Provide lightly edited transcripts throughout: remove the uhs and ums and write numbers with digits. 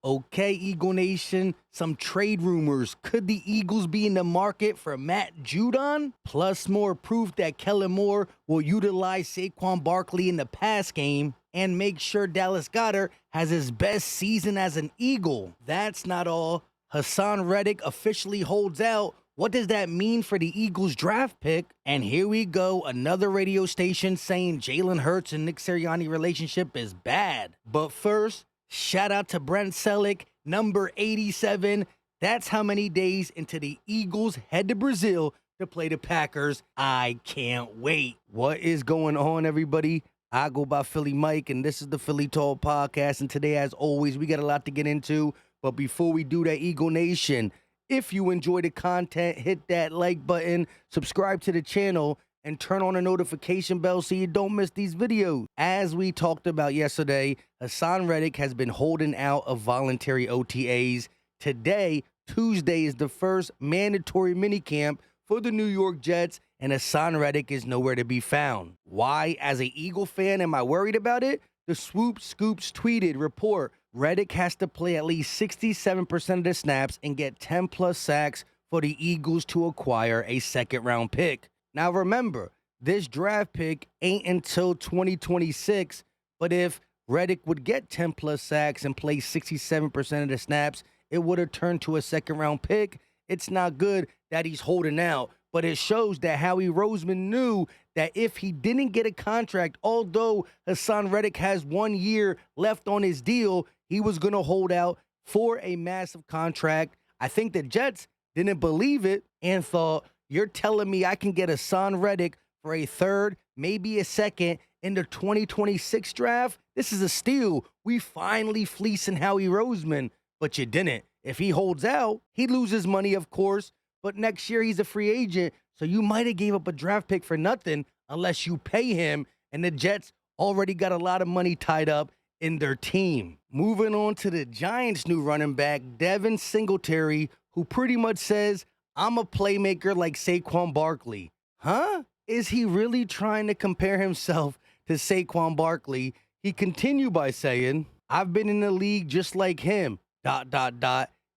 Okay, Eagle Nation, some trade rumors. Could the Eagles be in the market for Matt Judon? Plus more proof that Kellen Moore will utilize Saquon Barkley in the pass game and make sure Dallas Goedert has his best season as an Eagle. That's not all. Haason Reddick officially holds out. What does that mean for the Eagles draft pick? And here we go, another radio station saying Jalen Hurts and Nick Sirianni relationship is bad. But first, shout out to Brent Selleck, number 87. That's how many days into the Eagles head to Brazil to play the Packers. I can't wait. What is going on, everybody? I go by Philly Mike, and this is the Philly Talk Podcast. And today, as always, we got a lot to get into. But before we do that, Eagle Nation, if you enjoy the content, hit that like button, subscribe to the channel, and turn on the notification bell so you don't miss these videos. As we talked about yesterday, Haason Reddick has been holding out of voluntary OTAs. Today, Tuesday, is the first mandatory minicamp for the New York Jets, and Haason Reddick is nowhere to be found. Why, as an Eagle fan, am I worried about it? The Swoop Scoops tweeted, report, Reddick has to play at least 67% of the snaps and get 10+ sacks for the Eagles to acquire a second-round pick. Now remember, this draft pick ain't until 2026, but if Reddick would get 10+ sacks and play 67% of the snaps, it would have turned to a second-round pick. It's not good that he's holding out, but it shows that Howie Roseman knew that if he didn't get a contract, although Haason Reddick has 1 year left on his deal, he was going to hold out for a massive contract. I think the Jets didn't believe it and thought, you're telling me I can get Haason Reddick for a third, maybe a second in the 2026 draft? This is a steal. We finally fleecing Howie Roseman, but you didn't. If he holds out, he loses money, of course, but next year he's a free agent, so you might have gave up a draft pick for nothing unless you pay him, and the Jets already got a lot of money tied up in their team. Moving on to the Giants' new running back, Devin Singletary, who pretty much says, I'm a playmaker like Saquon Barkley. Huh? Is he really trying to compare himself to Saquon Barkley? He continued by saying, I've been in the league just like him, ...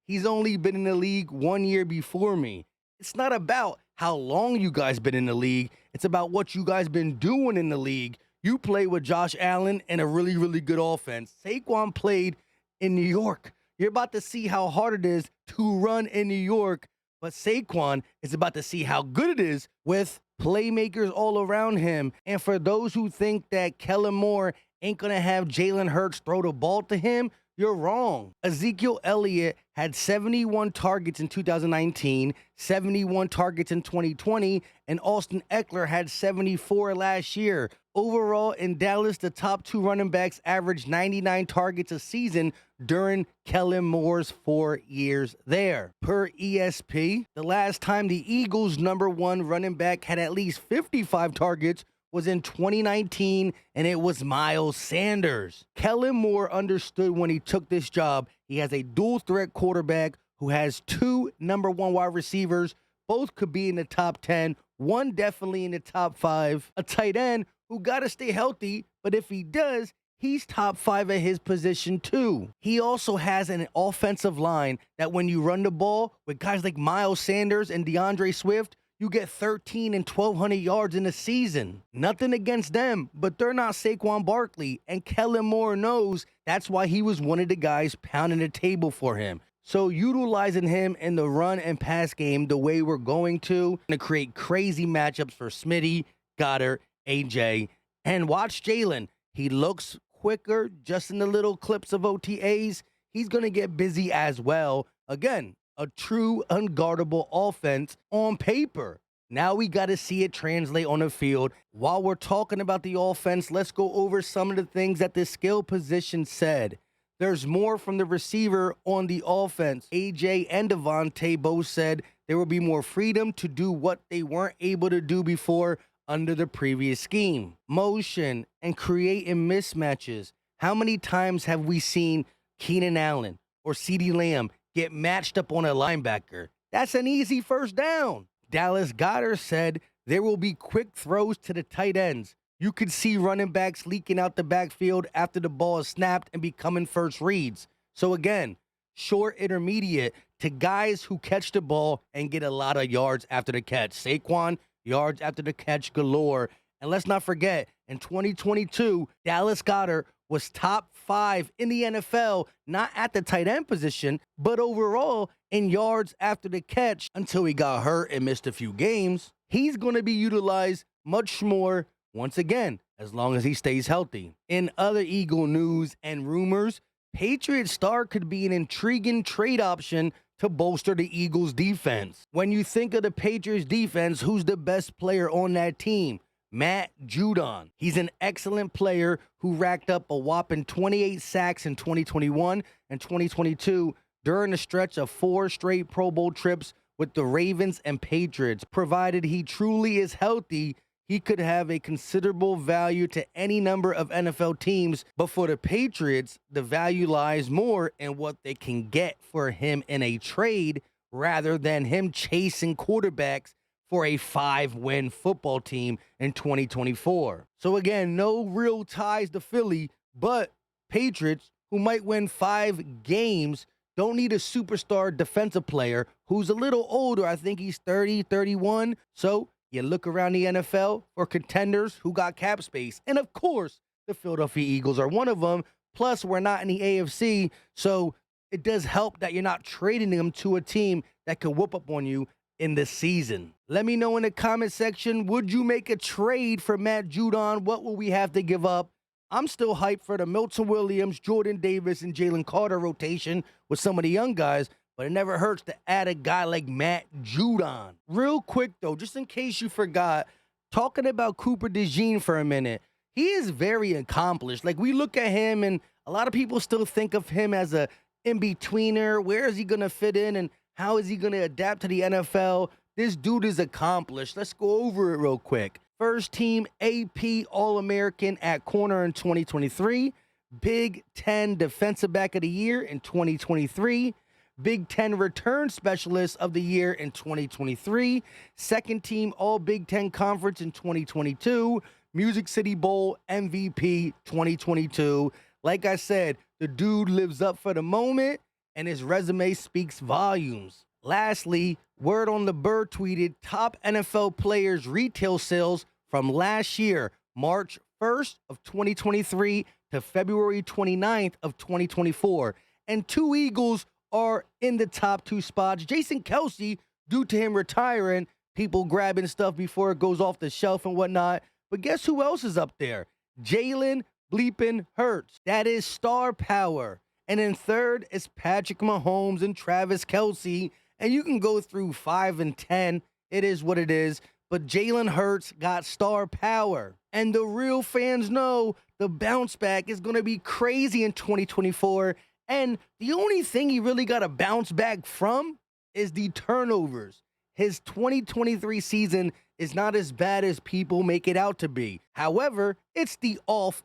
He's only been in the league 1 year before me. It's not about how long you guys been in the league. It's about what you guys been doing in the league. You play with Josh Allen and a really, really good offense. Saquon played in New York. You're about to see how hard it is to run in New York, but Saquon is about to see how good it is with playmakers all around him. And for those who think that Kellen Moore ain't going to have Jalen Hurts throw the ball to him, you're wrong. Ezekiel Elliott had 71 targets in 2019, 71 targets in 2020, and Austin Eckler had 74 last year. Overall, in Dallas, the top two running backs averaged 99 targets a season during Kellen Moore's 4 years there. Per ESP, the last time the Eagles' #1 running back had at least 55 targets was in 2019, and it was Miles Sanders. Kellen Moore understood when he took this job, he has a dual-threat quarterback who has two #1 wide receivers. Both could be in the top 10, one definitely in the top 5. A tight end who got to stay healthy, but if he does, he's top 5 at his position too. He also has an offensive line that when you run the ball with guys like Miles Sanders and DeAndre Swift, you get 13 and 1,200 yards in a season. Nothing against them, but they're not Saquon Barkley, and Kellen Moore knows that's why he was one of the guys pounding the table for him. So utilizing him in the run and pass game the way we're going to create crazy matchups for Smitty, Goedert, AJ, and watch Jalen. He looks quicker just in the little clips of OTAs. He's going to get busy as well. Again, a true unguardable offense on paper. Now we got to see it translate on the field. While we're talking about the offense, let's go over some of the things that the skill position said. There's more from the receiver on the offense. AJ and Devontae both said there will be more freedom to do what they weren't able to do before under the previous scheme. Motion and creating mismatches. How many times have we seen Keenan Allen or CeeDee Lamb get matched up on a linebacker? That's an easy first down. Dallas Goedert said there will be quick throws to the tight ends. You could see running backs leaking out the backfield after the ball is snapped and becoming first reads. So again, short intermediate to guys who catch the ball and get a lot of yards after the catch. Saquon, yards after the catch galore. And let's not forget, in 2022, Dallas Goedert was top 5 in the NFL, not at the tight end position, but overall in yards after the catch until he got hurt and missed a few games. He's going to be utilized much more, once again, as long as he stays healthy. In other Eagle news and rumors, Patriot star could be an intriguing trade option to bolster the Eagles' defense. When you think of the Patriots' defense, who's the best player on that team? Matt Judon. He's an excellent player who racked up a whopping 28 sacks in 2021 and 2022 during a stretch of 4 straight Pro Bowl trips with the Ravens and Patriots. Provided he truly is healthy, he could have a considerable value to any number of NFL teams, but for the Patriots, the value lies more in what they can get for him in a trade rather than him chasing quarterbacks for a 5-win football team in 2024. So again, no real ties to Philly, but Patriots, who might win 5 games, don't need a superstar defensive player who's a little older. I think he's 30, 31. So you look around the NFL for contenders who got cap space. And of course, the Philadelphia Eagles are one of them. Plus, we're not in the AFC, so it does help that you're not trading them to a team that could whoop up on you in the season. Let me know in the comment section, would you make a trade for Matt Judon? What will we have to give up? I'm still hyped for the Milton Williams, Jordan Davis, and Jalen Carter rotation with some of the young guys, but it never hurts to add a guy like Matt Judon. Real quick, though, just in case you forgot, talking about Cooper DeJean for a minute, he is very accomplished. Like, we look at him, and a lot of people still think of him as a in-betweener. Where is he going to fit in, and how is he going to adapt to the NFL? This dude is accomplished. Let's go over it real quick. First team AP All-American at corner in 2023. Big Ten Defensive Back of the Year in 2023. Big Ten Return Specialist of the Year in 2023. Second team All Big Ten Conference in 2022. Music City Bowl MVP 2022. Like I said, the dude lives up for the moment, and his resume speaks volumes. Lastly, word on the Bird tweeted top NFL players' retail sales from last year, March 1st of 2023 to February 29th of 2024. And 2 Eagles are in the top 2 spots. Jason Kelce, due to him retiring, people grabbing stuff before it goes off the shelf and whatnot. But guess who else is up there? Jalen bleeping Hurts. That is star power. And in third is Patrick Mahomes and Travis Kelce. And you can go through 5 and 10. It is what it is. But Jalen Hurts got star power. And the real fans know the bounce back is going to be crazy in 2024. And the only thing he really got to bounce back from is the turnovers. His 2023 season is not as bad as people make it out to be. However, it's the off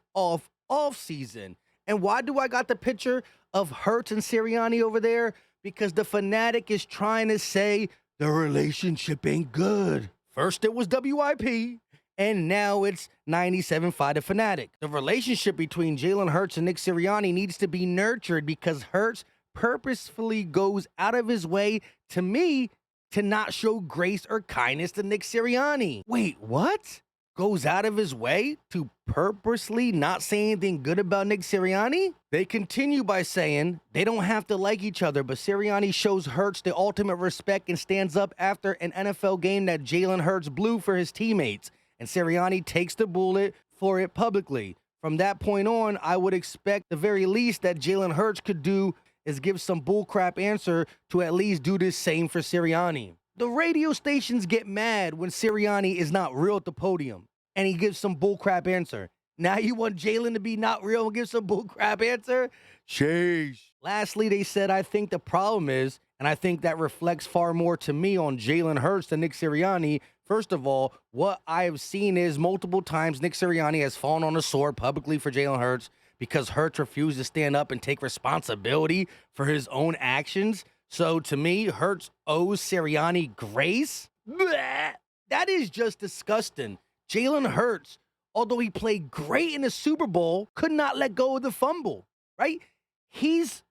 season. And why do I got the picture of Hurts and Sirianni over there? Because the Fanatic is trying to say the relationship ain't good. First it was WIP, and now it's 97.5 The Fanatic. The relationship between Jalen Hurts and Nick Sirianni needs to be nurtured because Hurts purposefully goes out of his way, to me, to not show grace or kindness to Nick Sirianni. Wait, what? Goes out of his way to purposely not say anything good about Nick Sirianni? They continue by saying they don't have to like each other, but Sirianni shows Hurts the ultimate respect and stands up after an NFL game that Jalen Hurts blew for his teammates, and Sirianni takes the bullet for it publicly. From that point on, I would expect the very least that Jalen Hurts could do is give some bullcrap answer to at least do the same for Sirianni. The radio stations get mad when Sirianni is not real at the podium and he gives some bullcrap answer. Now you want Jalen to be not real and give some bullcrap answer? Sheesh. Lastly, they said, I think the problem is, and I think that reflects far more to me on Jalen Hurts than Nick Sirianni. First of all, what I have seen is multiple times Nick Sirianni has fallen on the sword publicly for Jalen Hurts because Hurts refused to stand up and take responsibility for his own actions. So to me, Hurts owes Sirianni grace. Bleh. That is just disgusting. Jalen Hurts, although he played great in the Super Bowl, could not let go of the fumble, right? He's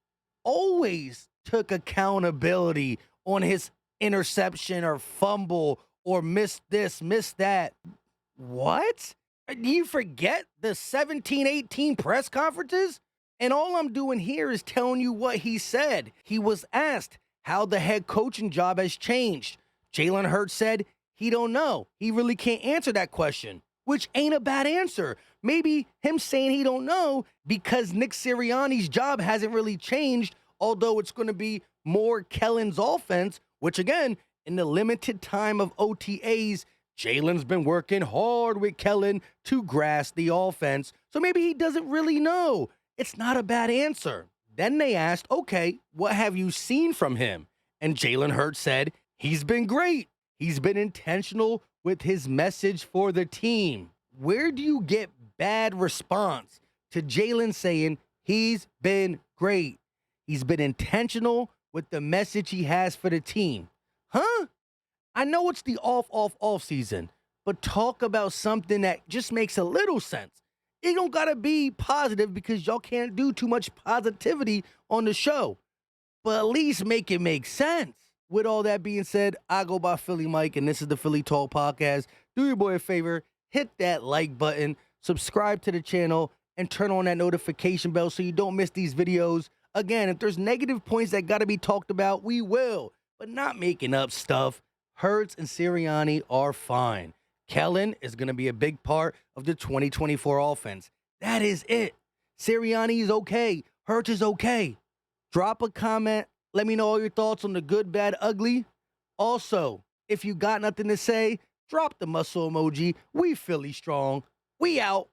always took accountability on his interception or fumble or missed this, missed that. What? Do you forget the 17-18 press conferences? And all I'm doing here is telling you what he said. He was asked how the head coaching job has changed. Jalen Hurts said he don't know. He really can't answer that question, which ain't a bad answer. Maybe him saying he don't know because Nick Sirianni's job hasn't really changed, although it's going to be more Kellen's offense, which again, in the limited time of OTAs, Jalen's been working hard with Kellen to grasp the offense. So maybe he doesn't really know. It's not a bad answer. Then they asked, okay, what have you seen from him? And Jalen Hurts said, he's been great. He's been intentional with his message for the team. Where do you get bad response to Jalen saying he's been great? He's been intentional with the message he has for the team. Huh? I know it's the off season, but talk about something that just makes a little sense. It don't gotta be positive because y'all can't do too much positivity on the show, but at least make it make sense. With all that being said, I go by Philly Mike, and this is the Philly Talk Podcast. Do your boy a favor, hit that like button, subscribe to the channel, and turn on that notification bell so you don't miss these videos. Again, if there's negative points that gotta be talked about, we will, but not making up stuff. Hurts and Sirianni are fine. Kellen is going to be a big part of the 2024 offense. That is it. Sirianni is okay. Hurts is okay. Drop a comment. Let me know all your thoughts on the good, bad, ugly. Also, if you got nothing to say, drop the muscle emoji. We Philly strong. We out.